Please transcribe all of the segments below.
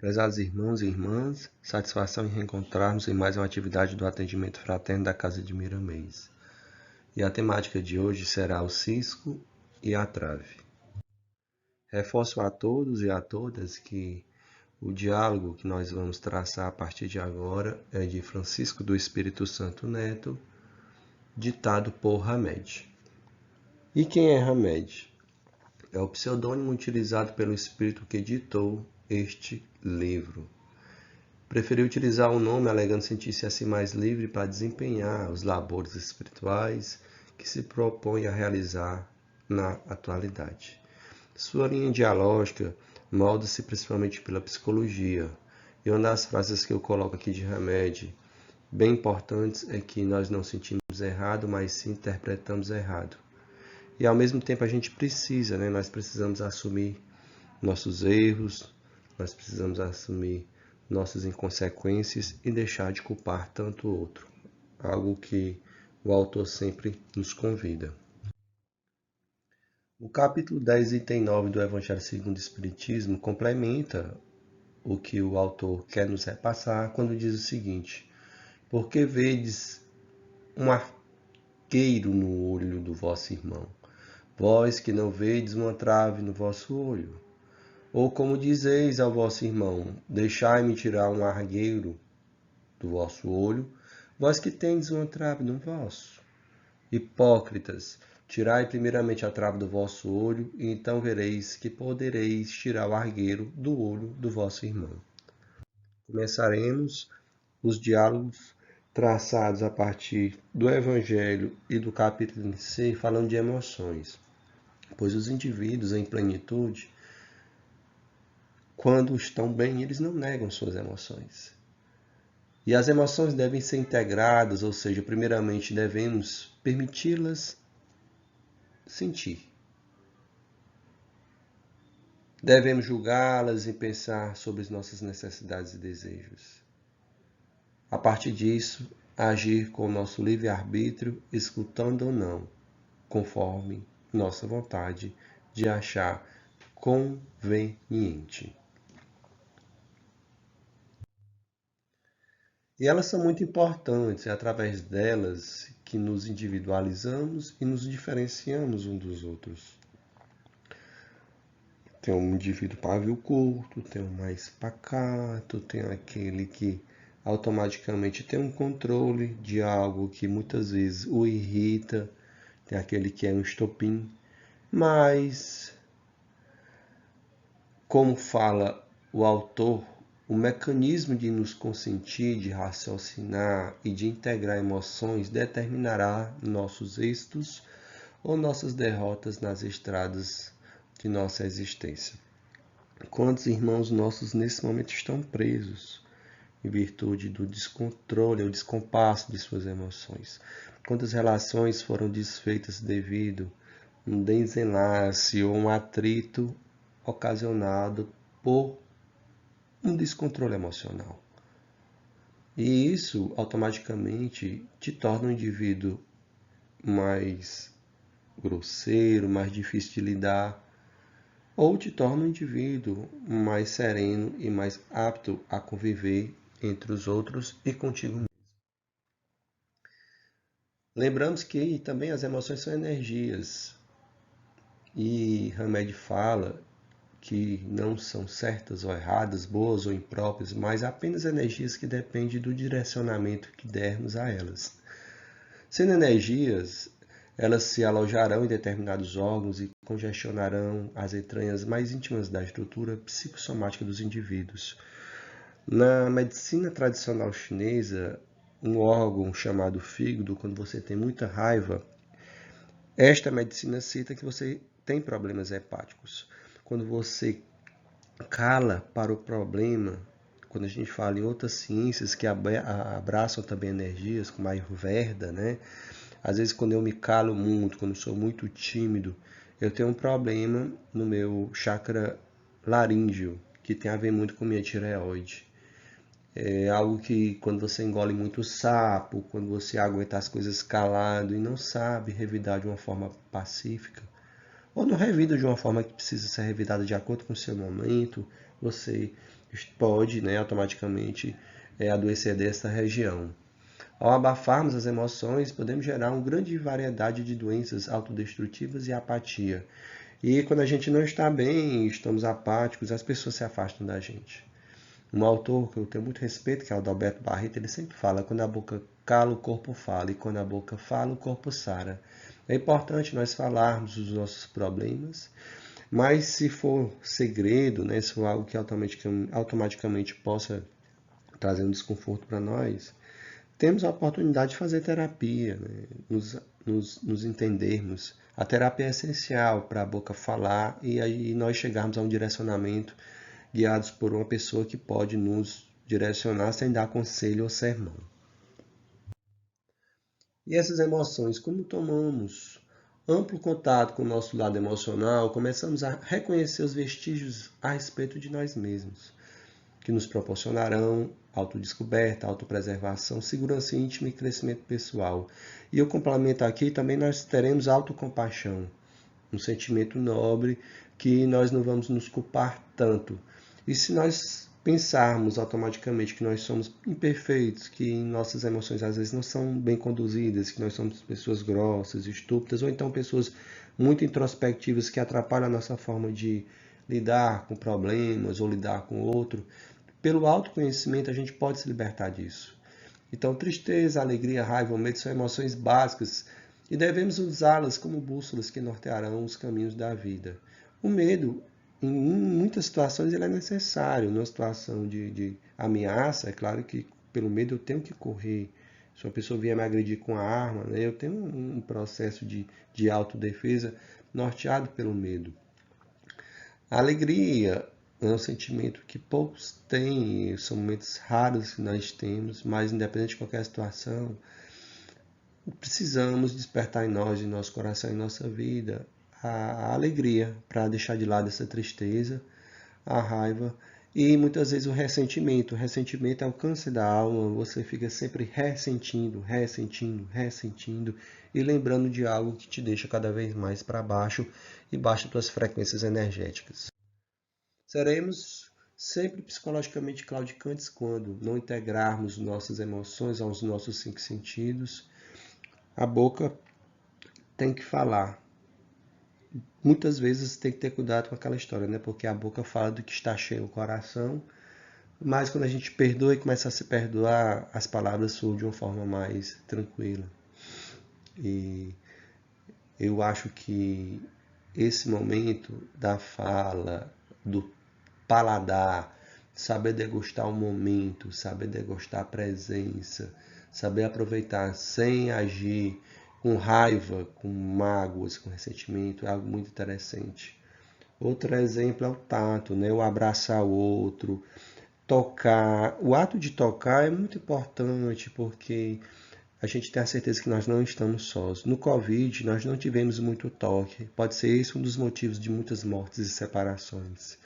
Prezados irmãos e irmãs, satisfação em reencontrarmos em mais uma atividade do atendimento fraterno da Casa de Miramês. E a temática de hoje será o cisco e a trave. Reforço a todos e a todas que o diálogo que nós vamos traçar a partir de agora é de Francisco do Espírito Santo Neto, ditado por Hamed. E quem é Hamed? É o pseudônimo utilizado pelo espírito que ditou este livro. Preferiu utilizar o nome alegando sentir-se assim mais livre para desempenhar os labores espirituais que se propõe a realizar na atualidade. Sua linha dialógica molda-se principalmente pela psicologia. E uma das frases que eu coloco aqui de Hamed, bem importantes, é que nós não sentimos errado, mas sim interpretamos errado. E ao mesmo tempo a gente precisa, nós precisamos assumir nossos erros, nós precisamos assumir nossas inconsequências e deixar de culpar tanto o outro. Algo que o autor sempre nos convida. O capítulo 10, item 9 do Evangelho segundo o Espiritismo complementa o que o autor quer nos repassar quando diz o seguinte: porque vedes um arqueiro no olho do vosso irmão, vós que não vedes uma trave no vosso olho? Ou como dizeis ao vosso irmão, deixai-me tirar um argueiro do vosso olho, vós que tendes uma trave no vosso? Hipócritas, tirai primeiramente a trave do vosso olho, e então vereis que podereis tirar o argueiro do olho do vosso irmão. Começaremos os diálogos traçados a partir do Evangelho e do capítulo em si, falando de emoções, pois os indivíduos em plenitude, quando estão bem, eles não negam suas emoções. E as emoções devem ser integradas, ou seja, primeiramente devemos permiti-las sentir. Devemos julgá-las e pensar sobre as nossas necessidades e desejos. A partir disso, agir com o nosso livre-arbítrio, escutando ou não, conforme nossa vontade de achar conveniente. E elas são muito importantes, é através delas que nos individualizamos e nos diferenciamos uns dos outros. Tem um indivíduo pavio curto, tem um mais pacato, tem aquele que automaticamente tem um controle de algo que muitas vezes o irrita, tem aquele que é um estopim, mas, como fala o autor, o mecanismo de nos consentir, de raciocinar e de integrar emoções determinará nossos êxitos ou nossas derrotas nas estradas de nossa existência. Quantos irmãos nossos nesse momento estão presos em virtude do descontrole ou descompasso de suas emoções? Quantas relações foram desfeitas devido a um desenlace ou um atrito ocasionado por um descontrole emocional? E isso automaticamente te torna um indivíduo mais grosseiro, mais difícil de lidar, ou te torna um indivíduo mais sereno e mais apto a conviver entre os outros e contigo mesmo. Lembramos que também as emoções são energias, e Hamed fala que não são certas ou erradas, boas ou impróprias, mas apenas energias que dependem do direcionamento que dermos a elas. Sendo energias, elas se alojarão em determinados órgãos e congestionarão as entranhas mais íntimas da estrutura psicossomática dos indivíduos. Na medicina tradicional chinesa, um órgão chamado fígado, quando você tem muita raiva, esta medicina cita que você tem problemas hepáticos. Quando você cala para o problema, quando a gente fala em outras ciências que abraçam também energias, como a Ayurveda, Às vezes quando eu me calo muito, quando eu sou muito tímido, eu tenho um problema no meu chakra laríngeo, que tem a ver muito com minha tireoide. É algo que quando você engole muito sapo, quando você aguenta as coisas calado e não sabe revidar de uma forma pacífica, ou não revida de uma forma que precisa ser revidada de acordo com o seu momento, você pode, né, automaticamente adoecer dessa região. Ao abafarmos as emoções, podemos gerar uma grande variedade de doenças autodestrutivas e apatia. E quando a gente não está bem, estamos apáticos, as pessoas se afastam da gente. Um autor que eu tenho muito respeito, que é o Adalberto Barreto, ele sempre fala: quando a boca cala, o corpo fala, e quando a boca fala, o corpo sara. É importante nós falarmos dos nossos problemas, mas se for segredo, né, se for algo que automaticamente possa trazer um desconforto para nós, temos a oportunidade de fazer terapia, né, nos entendermos. A terapia é essencial para a boca falar e aí nós chegarmos a um direcionamento guiados por uma pessoa que pode nos direcionar sem dar conselho ou sermão. E essas emoções, como tomamos amplo contato com o nosso lado emocional, começamos a reconhecer os vestígios a respeito de nós mesmos, que nos proporcionarão autodescoberta, autopreservação, segurança íntima e crescimento pessoal. E eu complemento aqui, também nós teremos autocompaixão, um sentimento nobre que nós não vamos nos culpar tanto. E se nós pensarmos automaticamente que nós somos imperfeitos, que nossas emoções às vezes não são bem conduzidas, que nós somos pessoas grossas, estúpidas, ou então pessoas muito introspectivas que atrapalham a nossa forma de lidar com problemas ou lidar com o outro, pelo autoconhecimento a gente pode se libertar disso. Então, tristeza, alegria, raiva, medo são emoções básicas e devemos usá-las como bússolas que nortearão os caminhos da vida. O medo, em muitas situações, ele é necessário. Numa situação de ameaça, é claro que pelo medo eu tenho que correr. Se uma pessoa vier me agredir com a arma, né, eu tenho um processo de autodefesa norteado pelo medo. A alegria é um sentimento que poucos têm, são momentos raros que nós temos, mas independente de qualquer situação, precisamos despertar em nós, em nosso coração, em nossa vida, a alegria para deixar de lado essa tristeza, a raiva e muitas vezes o ressentimento. O ressentimento é o câncer da alma, você fica sempre ressentindo, ressentindo, ressentindo e lembrando de algo que te deixa cada vez mais para baixo e baixa suas frequências energéticas. Seremos sempre psicologicamente claudicantes quando não integrarmos nossas emoções aos nossos cinco sentidos. A boca tem que falar. Muitas vezes tem que ter cuidado com aquela história, né? Porque a boca fala do que está cheio o coração, mas quando a gente perdoa e começa a se perdoar, as palavras surgem de uma forma mais tranquila. E eu acho que esse momento da fala, do paladar, saber degustar o momento, saber degustar a presença, saber aproveitar sem agir com raiva, com mágoas, com ressentimento, é algo muito interessante. Outro exemplo é o tato, né? O abraçar o outro, tocar. O ato de tocar é muito importante porque a gente tem a certeza que nós não estamos sós. No Covid, nós não tivemos muito toque. Pode ser esse um dos motivos de muitas mortes e separações.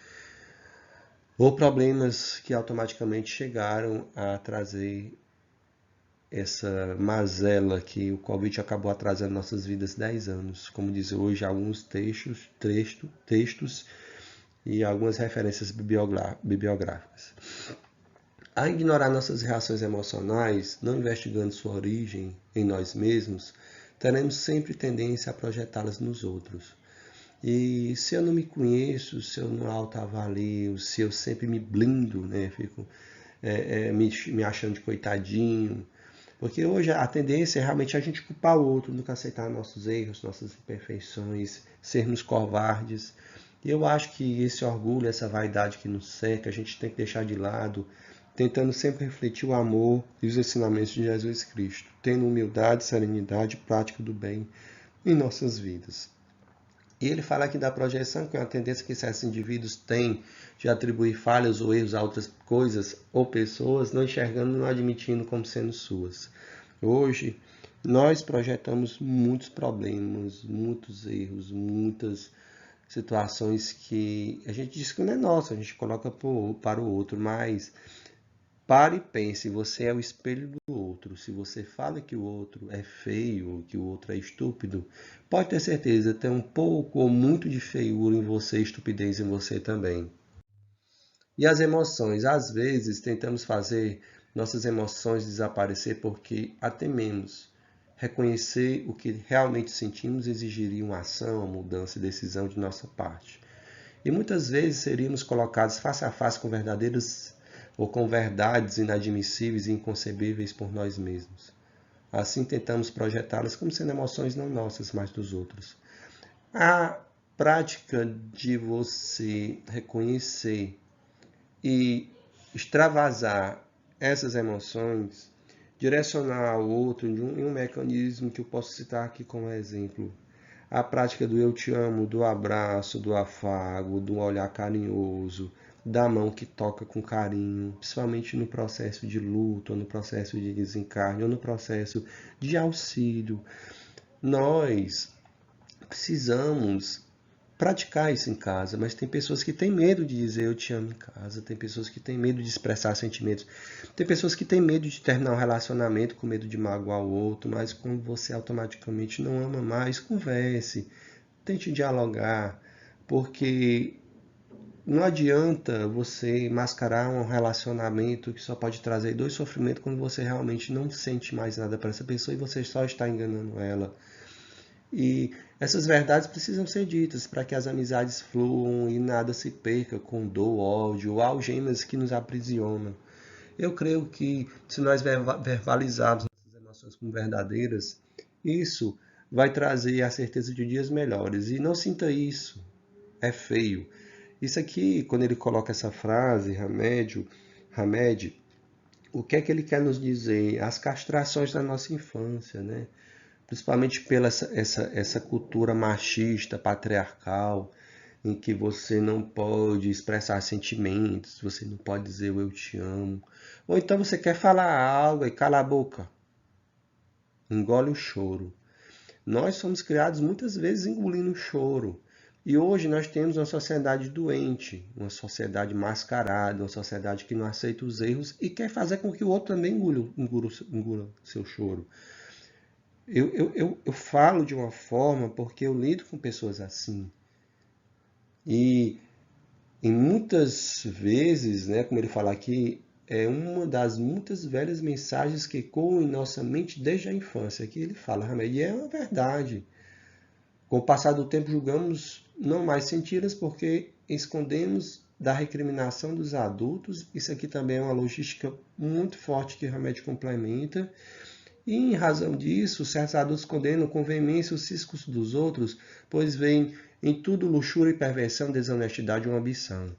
Ou problemas que automaticamente chegaram a trazer essa mazela que o Covid acabou atrasando nossas vidas 10 anos. Como diz hoje, alguns textos e algumas referências bibliográficas. A ignorar nossas reações emocionais, não investigando sua origem em nós mesmos, teremos sempre tendência a projetá-las nos outros. E se eu não me conheço, se eu não autoavalio, se eu sempre me blindo, né, fico me achando de coitadinho, porque hoje a tendência é realmente a gente culpar o outro, nunca aceitar nossos erros, nossas imperfeições, sermos covardes. E eu acho que esse orgulho, essa vaidade que nos cerca, a gente tem que deixar de lado, tentando sempre refletir o amor e os ensinamentos de Jesus Cristo, tendo humildade, serenidade e prática do bem em nossas vidas. E ele fala aqui da projeção, que é uma tendência que certos indivíduos têm de atribuir falhas ou erros a outras coisas ou pessoas, não enxergando e não admitindo como sendo suas. Hoje, nós projetamos muitos problemas, muitos erros, muitas situações que a gente diz que não é nossa, a gente coloca para o outro, mas Pare e pense, você é o espelho do outro. Se você fala que o outro é feio, que o outro é estúpido, pode ter certeza, tem um pouco ou muito de feiura em você, estupidez em você também. E as emoções, às vezes tentamos fazer nossas emoções desaparecer porque a tememos. Reconhecer o que realmente sentimos exigiria uma ação, uma mudança e decisão de nossa parte. E muitas vezes seríamos colocados face a face com verdadeiras ou com verdades inadmissíveis e inconcebíveis por nós mesmos. Assim tentamos projetá-las como sendo emoções não nossas, mas dos outros. A prática de você reconhecer e extravasar essas emoções, direcionar ao outro em um mecanismo que eu posso citar aqui como exemplo. A prática do eu te amo, do abraço, do afago, do olhar carinhoso, da mão que toca com carinho, principalmente no processo de luto, ou no processo de desencarne, ou no processo de auxílio. Nós precisamos praticar isso em casa, mas tem pessoas que têm medo de dizer eu te amo em casa, tem pessoas que têm medo de expressar sentimentos, tem pessoas que têm medo de terminar um relacionamento com medo de magoar o outro, mas quando você automaticamente não ama mais, converse, tente dialogar, porque não adianta você mascarar um relacionamento que só pode trazer dor e sofrimento quando você realmente não sente mais nada para essa pessoa e você só está enganando ela. E essas verdades precisam ser ditas para que as amizades fluam e nada se perca com dor, ódio ou algemas que nos aprisionam. Eu creio que se nós verbalizarmos nossas emoções como verdadeiras, isso vai trazer a certeza de dias melhores. E não sinta isso, é feio. Isso aqui, quando ele coloca essa frase, Hamed, o que é que ele quer nos dizer? As castrações da nossa infância, né? Principalmente pela essa cultura machista, patriarcal, em que você não pode expressar sentimentos, você não pode dizer eu te amo. Ou então você quer falar algo e cala a boca, engole o choro. Nós somos criados muitas vezes engolindo o choro. E hoje nós temos uma sociedade doente, uma sociedade mascarada, uma sociedade que não aceita os erros e quer fazer com que o outro também engula seu choro. Eu falo de uma forma porque eu lido com pessoas assim. E em muitas vezes, né, como ele fala aqui, é uma das muitas velhas mensagens que ecoam em nossa mente desde a infância, que ele fala, e é uma verdade. Com o passar do tempo, julgamos não mais senti-las porque escondemos da recriminação dos adultos. Isso aqui também é uma logística muito forte que o remédio complementa. E, em razão disso, certos adultos condenam com veemência os ciscos dos outros, pois veem em tudo luxúria e perversão, desonestidade e uma ambição.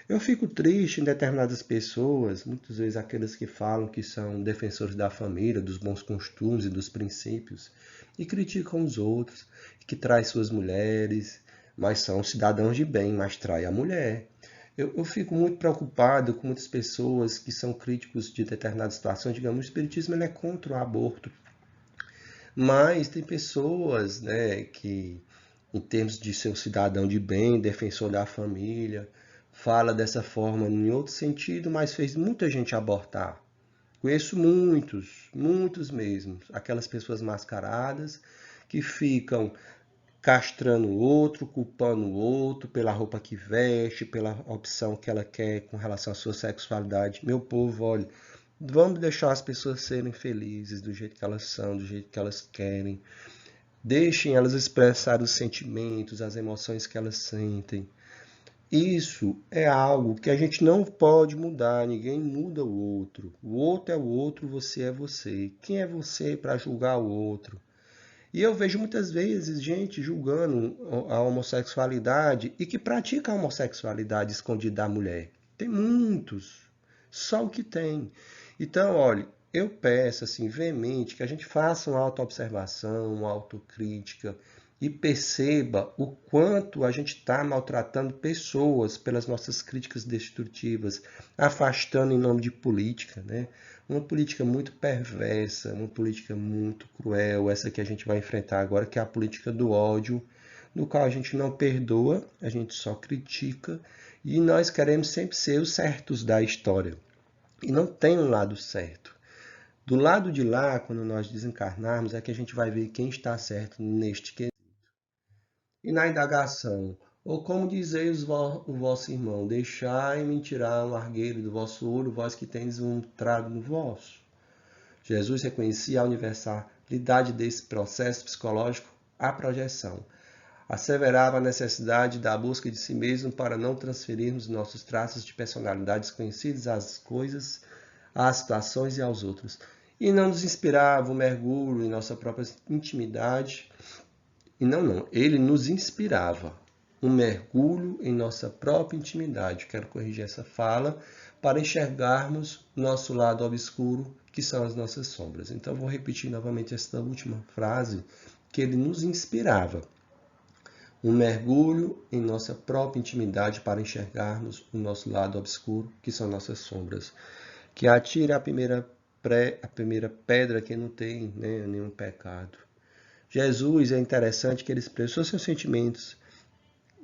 Eu fico triste em determinadas pessoas, muitas vezes aquelas que falam que são defensores da família, dos bons costumes e dos princípios, e criticam os outros, que traem suas mulheres, mas são cidadãos de bem, mas traem a mulher. Eu fico muito preocupado com muitas pessoas que são críticos de determinadas situações. Digamos, o espiritismo ele é contra o aborto, mas tem pessoas, né, que, em termos de ser um cidadão de bem, defensor da família, fala dessa forma em outro sentido, mas fez muita gente abortar. Conheço muitos, muitos mesmo, aquelas pessoas mascaradas que ficam castrando o outro, culpando o outro pela roupa que veste, pela opção que ela quer com relação à sua sexualidade. Meu povo, olha, vamos deixar as pessoas serem felizes do jeito que elas são, do jeito que elas querem. Deixem elas expressar os sentimentos, as emoções que elas sentem. Isso é algo que a gente não pode mudar, ninguém muda o outro. O outro é o outro, você é você. Quem é você para julgar o outro? E eu vejo muitas vezes gente julgando a homossexualidade e que pratica a homossexualidade escondida da mulher. Tem muitos, só o que tem. Então, olha, eu peço assim veemente que a gente faça uma autoobservação, uma autocrítica e perceba o quanto a gente está maltratando pessoas pelas nossas críticas destrutivas, afastando em nome de política, né? Uma política muito perversa, uma política muito cruel, essa que a gente vai enfrentar agora, que é a política do ódio, no qual a gente não perdoa, a gente só critica, e nós queremos sempre ser os certos da história. E não tem um lado certo. Do lado de lá, quando nós desencarnarmos, é que a gente vai ver quem está certo neste quesito. E na indagação, ou como dizeis o vosso irmão, deixai-me tirar um argueiro do vosso olho, vós que tendes um trago no vosso. Jesus reconhecia a universalidade desse processo psicológico, a projeção. Asseverava a necessidade da busca de si mesmo para não transferirmos nossos traços de personalidades conhecidas às coisas, às situações e aos outros. E não nos inspirava um mergulho em nossa própria intimidade. Ele nos inspirava um mergulho em nossa própria intimidade. Quero corrigir essa fala para enxergarmos nosso lado obscuro, que são as nossas sombras. Então, vou repetir novamente esta última frase, que ele nos inspirava um mergulho em nossa própria intimidade para enxergarmos o nosso lado obscuro, que são nossas sombras. Que atire a primeira pedra que não tem, né, nenhum pecado. Jesus, é interessante que ele expressou seus sentimentos,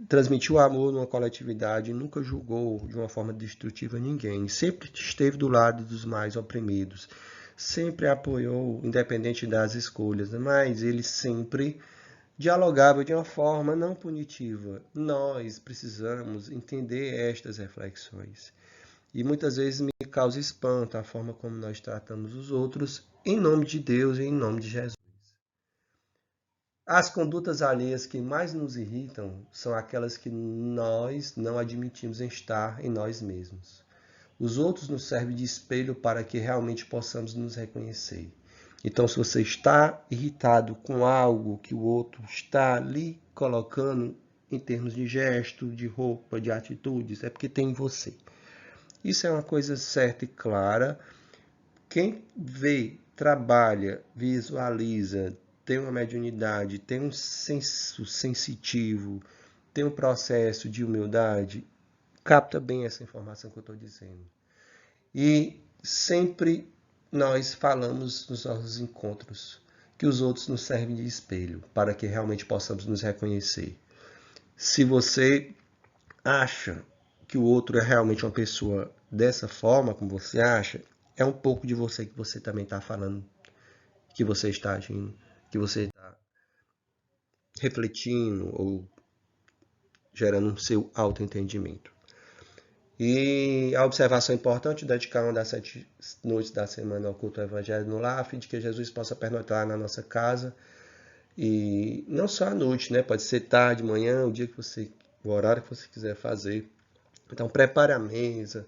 transmitiu amor numa coletividade, nunca julgou de uma forma destrutiva ninguém, sempre esteve do lado dos mais oprimidos, sempre apoiou, independente das escolhas, mas ele sempre dialogava de uma forma não punitiva. Nós precisamos entender estas reflexões. E muitas vezes me causa espanto a forma como nós tratamos os outros, em nome de Deus e em nome de Jesus. As condutas alheias que mais nos irritam são aquelas que nós não admitimos estar em nós mesmos. Os outros nos servem de espelho para que realmente possamos nos reconhecer. Então, se você está irritado com algo que o outro está lhe colocando em termos de gesto, de roupa, de atitudes, é porque tem em você. Isso é uma coisa certa e clara. Quem vê, trabalha, visualiza, tem uma mediunidade, tem um senso sensitivo, tem um processo de humildade, capta bem essa informação que eu estou dizendo. E sempre nós falamos nos nossos encontros que os outros nos servem de espelho para que realmente possamos nos reconhecer. Se você acha que o outro é realmente uma pessoa dessa forma, como você acha, é um pouco de você que você também está falando, que você está agindo, que você está refletindo ou gerando um seu autoentendimento. E a observação importante, dedicar uma das 7 noites da semana ao culto ao Evangelho no lar, a fim de que Jesus possa pernoitar na nossa casa. E não só à noite, né? Pode ser tarde, manhã, o horário que você quiser fazer. Então prepare a mesa,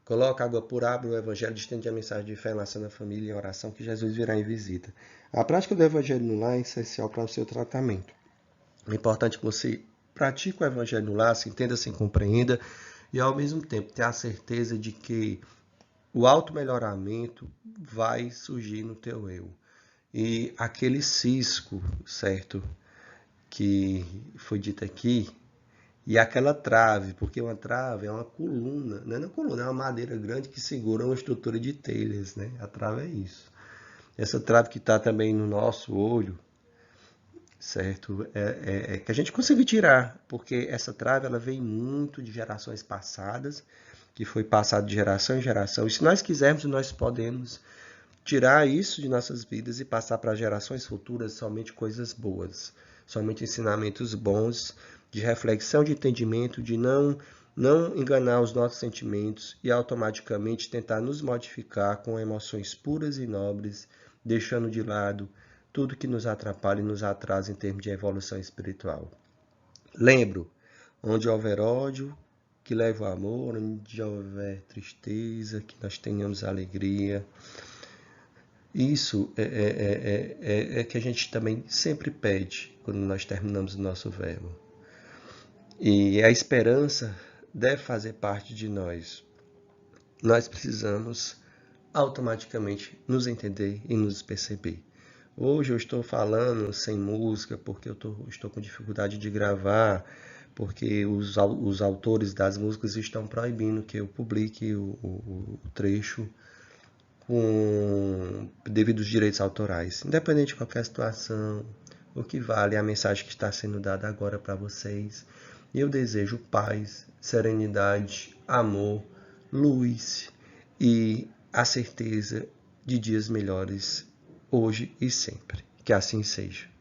coloca água pura, abre o Evangelho, estende a mensagem de fé, enlaçando a família em oração, que Jesus virá em visita. A prática do Evangelho no lar é essencial para o seu tratamento. É importante que você pratique o Evangelho no lar, se entenda, se compreenda, e ao mesmo tempo ter a certeza de que o auto-melhoramento vai surgir no teu eu. E aquele cisco, certo, que foi dito aqui, e aquela trave, porque uma trave é uma coluna, não é uma coluna, é uma madeira grande que segura uma estrutura de telhas, né? A trave é isso. Essa trave que está também no nosso olho, certo? É que a gente consegue tirar, porque essa trave ela vem muito de gerações passadas, que foi passado de geração em geração. E se nós quisermos, nós podemos tirar isso de nossas vidas e passar para gerações futuras somente coisas boas, somente ensinamentos bons, de reflexão, de entendimento, de não enganar os nossos sentimentos e automaticamente tentar nos modificar com emoções puras e nobres, deixando de lado tudo que nos atrapalha e nos atrasa em termos de evolução espiritual. Lembro, onde houver ódio, que leve o amor, onde houver tristeza, que nós tenhamos alegria. Isso é que a gente também sempre pede quando nós terminamos o nosso verbo. E a esperança deve fazer parte de nós. Nós precisamos automaticamente nos entender e nos perceber. Hoje eu estou falando sem música porque eu estou com dificuldade de gravar, porque os autores das músicas estão proibindo que eu publique o trecho com devidos direitos autorais. Independente de qualquer situação, o que vale é a mensagem que está sendo dada agora para vocês. E eu desejo paz, serenidade, amor, luz e a certeza de dias melhores hoje e sempre. Que assim seja.